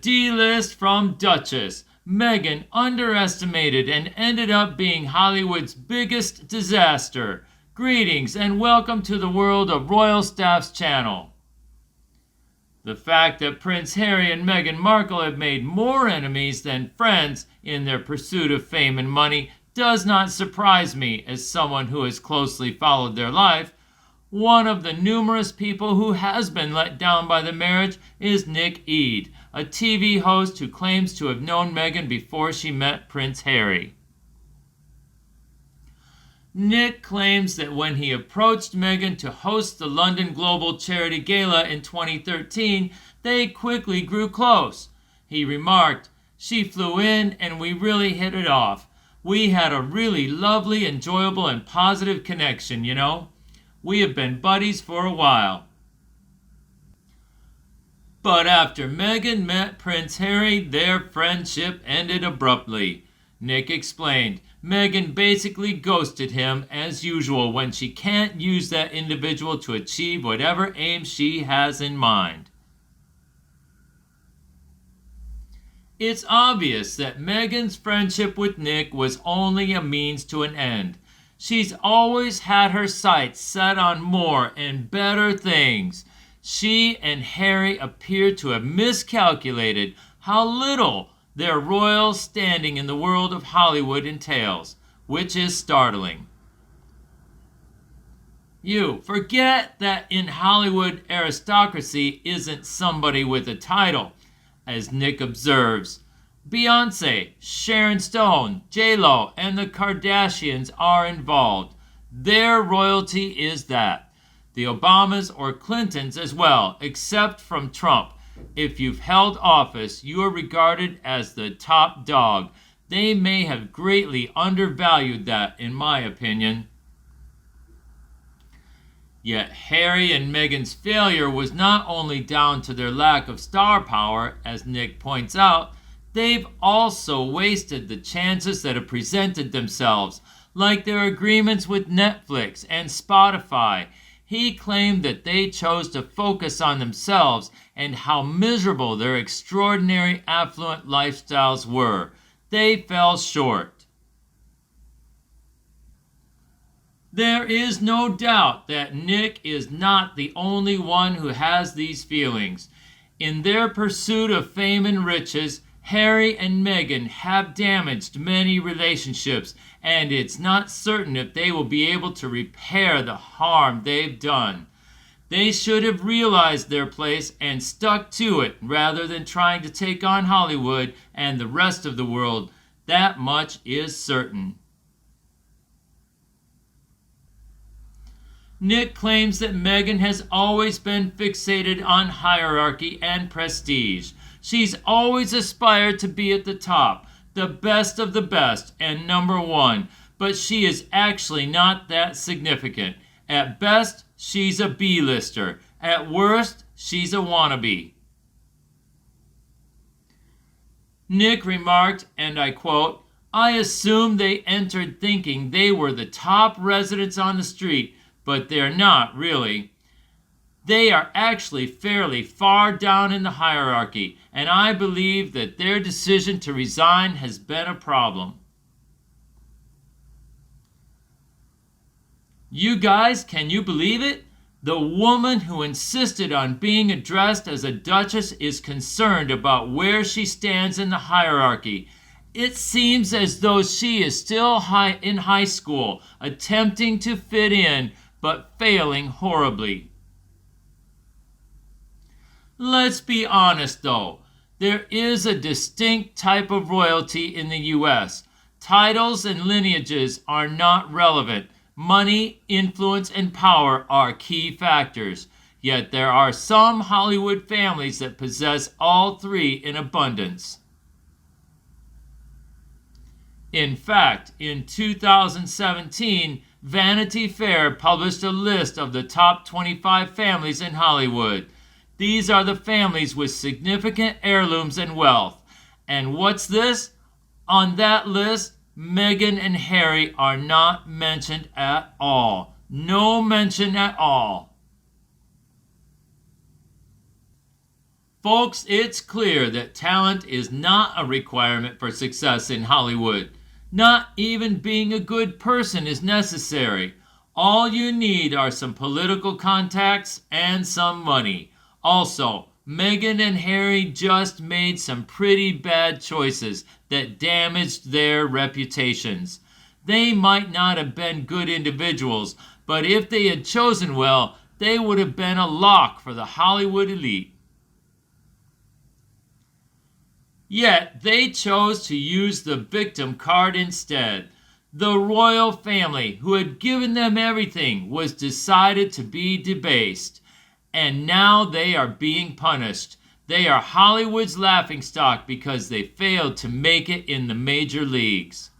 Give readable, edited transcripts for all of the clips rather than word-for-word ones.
D-list from Duchess. Meghan underestimated and ended up being Hollywood's biggest disaster. Greetings and welcome to the world of Royal Staff's channel. The fact that Prince Harry and Meghan Markle have made more enemies than friends in their pursuit of fame and money does not surprise me as someone who has closely followed their life. One of the numerous people who has been let down by the marriage is Nick Eade, a TV host who claims to have known Meghan before she met Prince Harry. Nick claims that when he approached Meghan to host the London Global Charity Gala in 2013, they quickly grew close. He remarked, "She flew in and we really hit it off. We had a really lovely, enjoyable, and positive connection, you know. We have been buddies for a while." But after Meghan met Prince Harry, their friendship ended abruptly. Nick explained, Meghan basically ghosted him as usual when she can't use that individual to achieve whatever aim she has in mind. It's obvious that Meghan's friendship with Nick was only a means to an end. She's always had her sights set on more and better things. She and Harry appear to have miscalculated how little their royal standing in the world of Hollywood entails, which is startling. You forget that in Hollywood, aristocracy isn't somebody with a title. As Nick observes, Beyonce, Sharon Stone, J-Lo, and the Kardashians are involved. Their royalty is that. The Obamas or Clintons as well, except from Trump. If you've held office, you are regarded as the top dog. They may have greatly undervalued that, in my opinion. Yet Harry and Meghan's failure was not only down to their lack of star power, as Nick points out, they've also wasted the chances that have presented themselves, like their agreements with Netflix and Spotify. He claimed that they chose to focus on themselves and how miserable their extraordinary affluent lifestyles were. They fell short. There is no doubt that Nick is not the only one who has these feelings. In their pursuit of fame and riches, Harry and Meghan have damaged many relationships, and it's not certain if they will be able to repair the harm they've done. They should have realized their place and stuck to it rather than trying to take on Hollywood and the rest of the world. That much is certain. Nick claims that Meghan has always been fixated on hierarchy and prestige. She's always aspired to be at the top, the best of the best, and number one, but she is actually not that significant. At best, she's a B-lister. At worst, she's a wannabe. Nick remarked, and I quote, "I assume they entered thinking they were the top residents on the street, but they're not really. They are actually fairly far down in the hierarchy, and I believe that their decision to resign has been a problem." You guys, can you believe it? The woman who insisted on being addressed as a duchess is concerned about where she stands in the hierarchy. It seems as though she is still in high school, attempting to fit in, but failing horribly. Let's be honest though, there is a distinct type of royalty in the US. Titles and lineages are not relevant. Money, influence, and power are key factors. Yet there are some Hollywood families that possess all three in abundance. In fact, in 2017, Vanity Fair published a list of the top 25 families in Hollywood. These are the families with significant heirlooms and wealth. And what's this? On that list, Meghan and Harry are not mentioned at all. No mention at all. Folks, it's clear that talent is not a requirement for success in Hollywood. Not even being a good person is necessary. All you need are some political contacts and some money. Also, Meghan and Harry just made some pretty bad choices that damaged their reputations. They might not have been good individuals, but if they had chosen well, they would have been a lock for the Hollywood elite. Yet they chose to use the victim card instead. The royal family, who had given them everything, was decided to be debased. And now they are being punished. They are Hollywood's laughingstock because they failed to make it in the major leagues.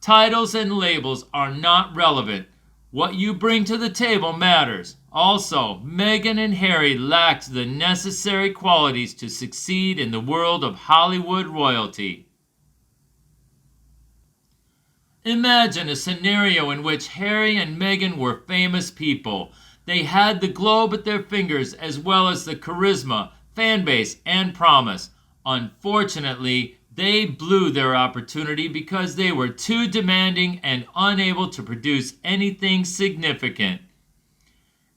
Titles and labels are not relevant. What you bring to the table matters. Also, Meghan and Harry lacked the necessary qualities to succeed in the world of Hollywood royalty. Imagine a scenario in which Harry and Meghan were famous people. They had the globe at their fingers as well as the charisma, fan base, and promise. Unfortunately, they blew their opportunity because they were too demanding and unable to produce anything significant.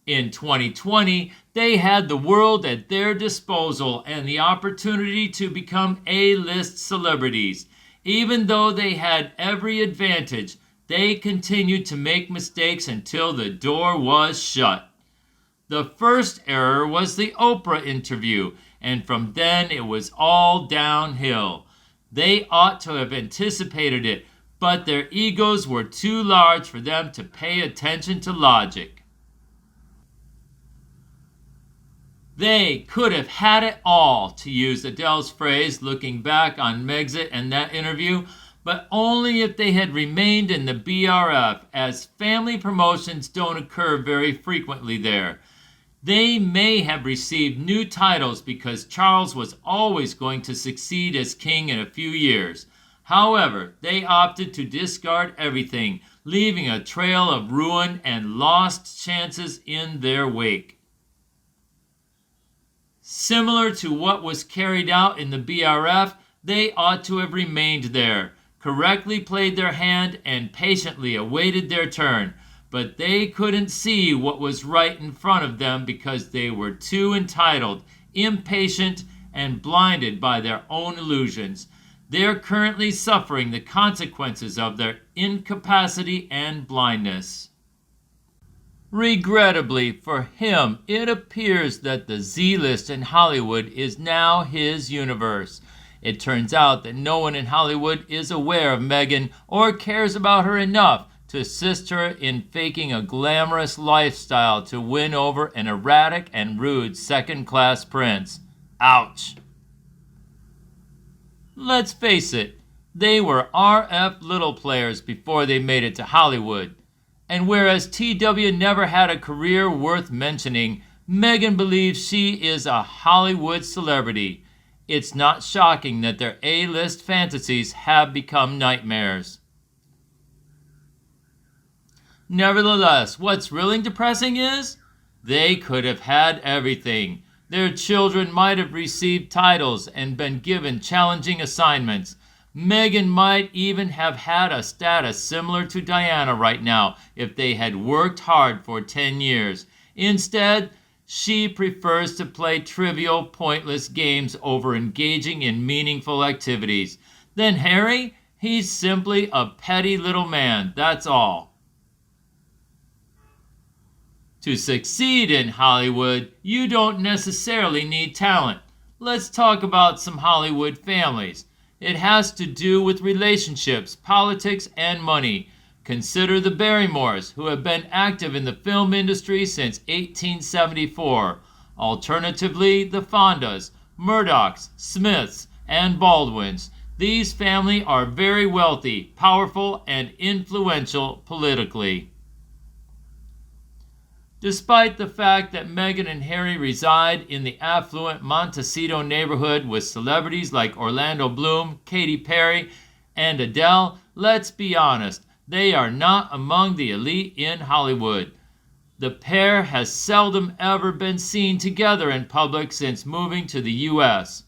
In 2020, they had the world at their disposal and the opportunity to become A-list celebrities. Even though they had every advantage, they continued to make mistakes until the door was shut. The first error was the Oprah interview, and from then it was all downhill. They ought to have anticipated it, but their egos were too large for them to pay attention to logic. They could have had it all, to use Adele's phrase, looking back on Megxit and that interview, but only if they had remained in the BRF, as family promotions don't occur very frequently there. They may have received new titles because Charles was always going to succeed as king in a few years. However, they opted to discard everything, leaving a trail of ruin and lost chances in their wake. Similar to what was carried out in the BRF, they ought to have remained there, correctly played their hand, and patiently awaited their turn. But they couldn't see what was right in front of them because they were too entitled, impatient, and blinded by their own illusions. They're currently suffering the consequences of their incapacity and blindness. Regrettably for him, it appears that the Z-list in Hollywood is now his universe. It turns out that no one in Hollywood is aware of Meghan or cares about her enough to assist her in faking a glamorous lifestyle to win over an erratic and rude second-class prince. Ouch! Let's face it, they were RF little players before they made it to Hollywood. And whereas TW never had a career worth mentioning, Meghan believes she is a Hollywood celebrity. It's not shocking that their A-list fantasies have become nightmares. Nevertheless, what's really depressing is they could have had everything. Their children might have received titles and been given challenging assignments. Meghan might even have had a status similar to Diana right now if they had worked hard for 10 years. Instead, she prefers to play trivial, pointless games over engaging in meaningful activities. Then Harry, he's simply a petty little man, that's all. To succeed in Hollywood, you don't necessarily need talent. Let's talk about some Hollywood families. It has to do with relationships, politics, and money. Consider the Barrymores, who have been active in the film industry since 1874. Alternatively, the Fondas, Murdochs, Smiths, and Baldwins. These families are very wealthy, powerful, and influential politically. Despite the fact that Meghan and Harry reside in the affluent Montecito neighborhood with celebrities like Orlando Bloom, Katy Perry, and Adele, let's be honest, they are not among the elite in Hollywood. The pair has seldom ever been seen together in public since moving to the U.S.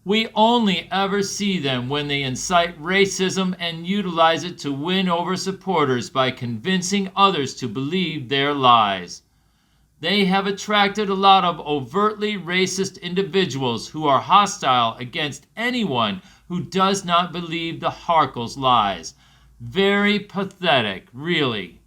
We only ever see them when they incite racism and utilize it to win over supporters by convincing others to believe their lies. They have attracted a lot of overtly racist individuals who are hostile against anyone who does not believe the Harkles' lies. Very pathetic, really.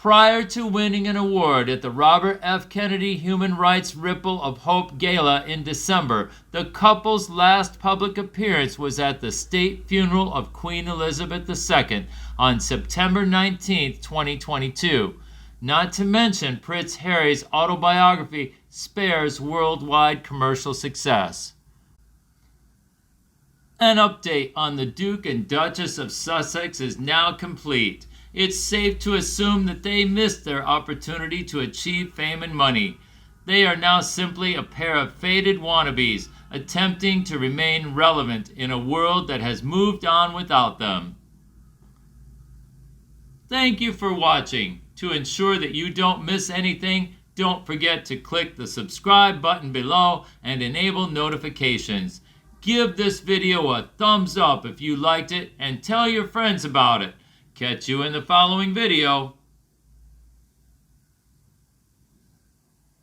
Prior to winning an award at the Robert F. Kennedy Human Rights Ripple of Hope Gala in December, the couple's last public appearance was at the state funeral of Queen Elizabeth II on September 19, 2022. Not to mention Prince Harry's autobiography Spare's worldwide commercial success. An update on the Duke and Duchess of Sussex is now complete. It's safe to assume that they missed their opportunity to achieve fame and money. They are now simply a pair of faded wannabes attempting to remain relevant in a world that has moved on without them. Thank you for watching. To ensure that you don't miss anything, don't forget to click the subscribe button below and enable notifications. Give this video a thumbs up if you liked it and tell your friends about it. Catch you in the following video.